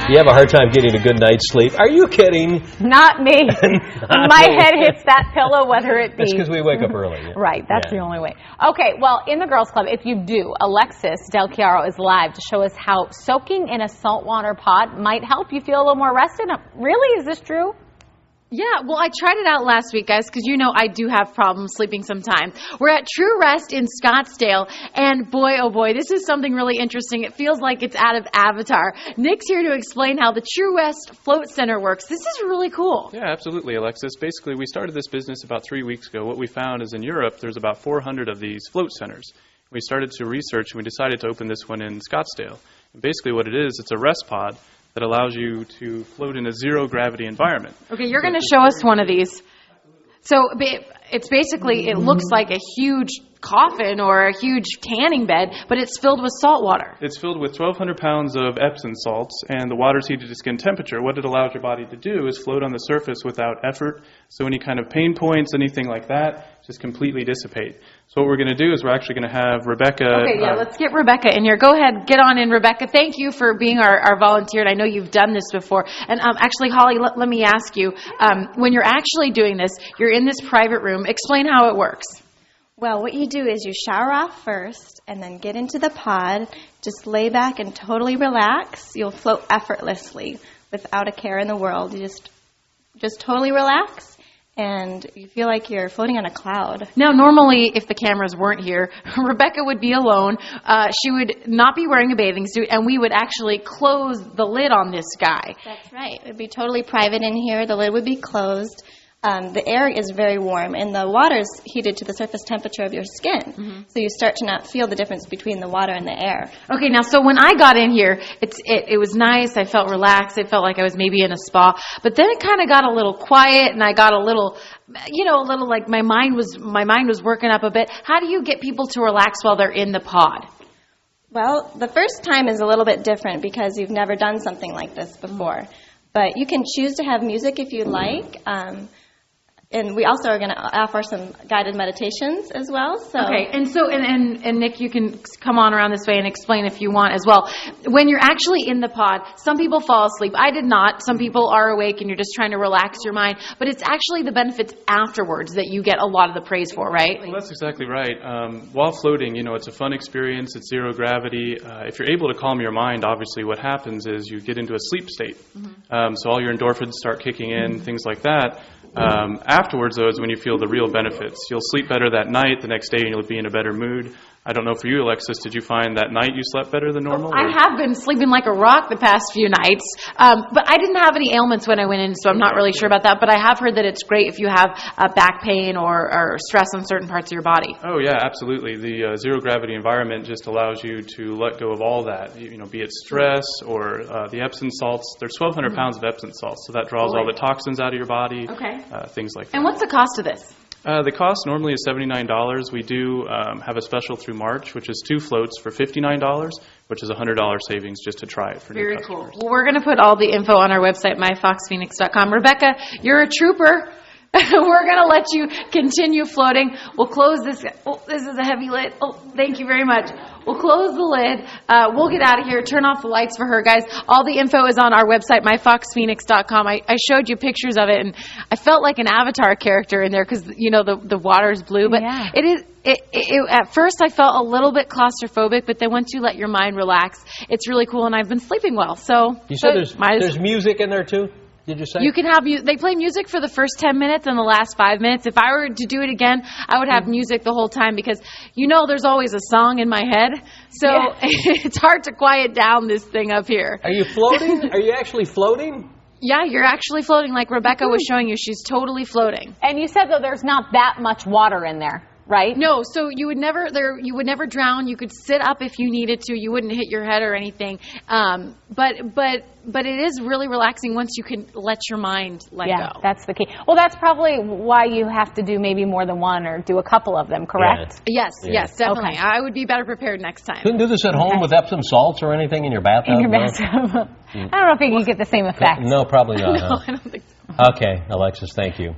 You have a hard time getting a good night's sleep. Are you kidding? Not me. My head hits that pillow, whether it be. That's because we wake up early. Yeah. Right, that's the only way. Okay, well, in the Girls Club, if you do, Alexis DelChiaro is live to show us how soaking in a saltwater pod might help you feel a little more rested. Really? Is this true? Yeah, well, I tried it out last week, guys, because you know I do have problems sleeping sometimes. We're at True Rest in Scottsdale, and boy, oh boy, this is something really interesting. It feels like it's out of Avatar. Nick's here to explain how the True Rest Float Center works. This is really cool. Yeah, absolutely, Alexis. Basically, we started this business about 3 weeks ago. What we found is in Europe, there's about 400 of these float centers. We started to research, and we decided to open this one in Scottsdale. And basically what it is, it's a rest pod that allows you to float in a zero-gravity environment. Okay, you're going to show us one of these. So it's basically, it looks like a huge coffin or a huge tanning bed, but it's filled with salt water. It's filled with 1,200 pounds of Epsom salts, and the water's heated to skin temperature. What it allows your body to do is float on the surface without effort, so any kind of pain points, anything like that, just completely dissipate. So what we're going to do is we're actually going to have Rebecca... Okay, yeah, let's get Rebecca in here. Go ahead, get on in, Rebecca. Thank you for being our volunteer, and I know you've done this before. And actually, Holly, let me ask you, when you're actually doing this, you're in this private room. Explain how it works. Well, what you do is you shower off first and then get into the pod. Just lay back and totally relax. You'll float effortlessly without a care in the world. You just totally relax, and you feel like you're floating on a cloud. Now, normally, if the cameras weren't here, Rebecca would be alone. She would not be wearing a bathing suit, and we would actually close the lid on this guy. That's right. It would be totally private in here. The lid would be closed. The air is very warm, and the water is heated to the surface temperature of your skin. Mm-hmm. So you start to not feel the difference between the water and the air. Okay, now, so when I got in here, it was nice. I felt relaxed. It felt like I was maybe in a spa. But then it kind of got a little quiet, and I got a little like my mind was working up a bit. How do you get people to relax while they're in the pod? Well, the first time is a little bit different because you've never done something like this before. Mm-hmm. But you can choose to have music if you like. And we also are going to offer some guided meditations as well. So. Okay, and Nick, you can come on around this way and explain if you want as well. When you're actually in the pod, some people fall asleep. I did not. Some people are awake and you're just trying to relax your mind. But it's actually the benefits afterwards that you get a lot of the praise for, right? Well, that's exactly right. While floating, it's a fun experience. It's zero gravity. If you're able to calm your mind, obviously what happens is you get into a sleep state. Mm-hmm. So all your endorphins start kicking in, things like that. Afterwards, though, is when you feel the real benefits. You'll sleep better that night. The next day, you'll be in a better mood. I don't know for you, Alexis, did you find that night you slept better than normal? I have been sleeping like a rock the past few nights, but I didn't have any ailments when I went in, so I'm not really sure about that. But I have heard that it's great if you have back pain or stress on certain parts of your body. Oh, yeah, absolutely. The zero-gravity environment just allows you to let go of all that, be it stress or the Epsom salts. There's 1,200 pounds of Epsom salts, so that draws all the toxins out of your body, things like that. And what's the cost of this? The cost normally is $79. We do have a special through March, which is 2 floats for $59, which is a $100 savings just to try it for new customers. Very cool. Well, we're going to put all the info on our website, myfoxphoenix.com. Rebecca, you're a trooper. We're going to let you continue floating. We'll close this. Oh, this is a heavy lid. Oh, thank you very much. We'll close the lid. We'll get out of here. Turn off the lights for her, guys. All the info is on our website, myfoxphoenix.com. I showed you pictures of it, and I felt like an Avatar character in there because, the water's blue. But at first I felt a little bit claustrophobic, but then once you let your mind relax, it's really cool, and I've been sleeping well. So you said there's music in there, too? Did you say? You can have they play music for the first 10 minutes and the last 5 minutes. If I were to do it again, I would have music the whole time because there's always a song in my head. So it's hard to quiet down this thing up here. Are you floating? Are you actually floating? Yeah, you're actually floating like Rebecca was showing you. She's totally floating. And you said, though, there's not that much water in there. Right? No, so you would never drown. You could sit up if you needed to. You wouldn't hit your head or anything. But it is really relaxing once you can let your mind let go. Yeah, that's the key. Well, that's probably why you have to do maybe more than one or do a couple of them, correct? Yeah. Yes, definitely. Okay. I would be better prepared next time. Couldn't do this at home with Epsom salts or anything in your bathtub? In your bathtub. I don't know if you can get the same effect. No, probably not. No, I don't think so. Okay, Alexis, thank you.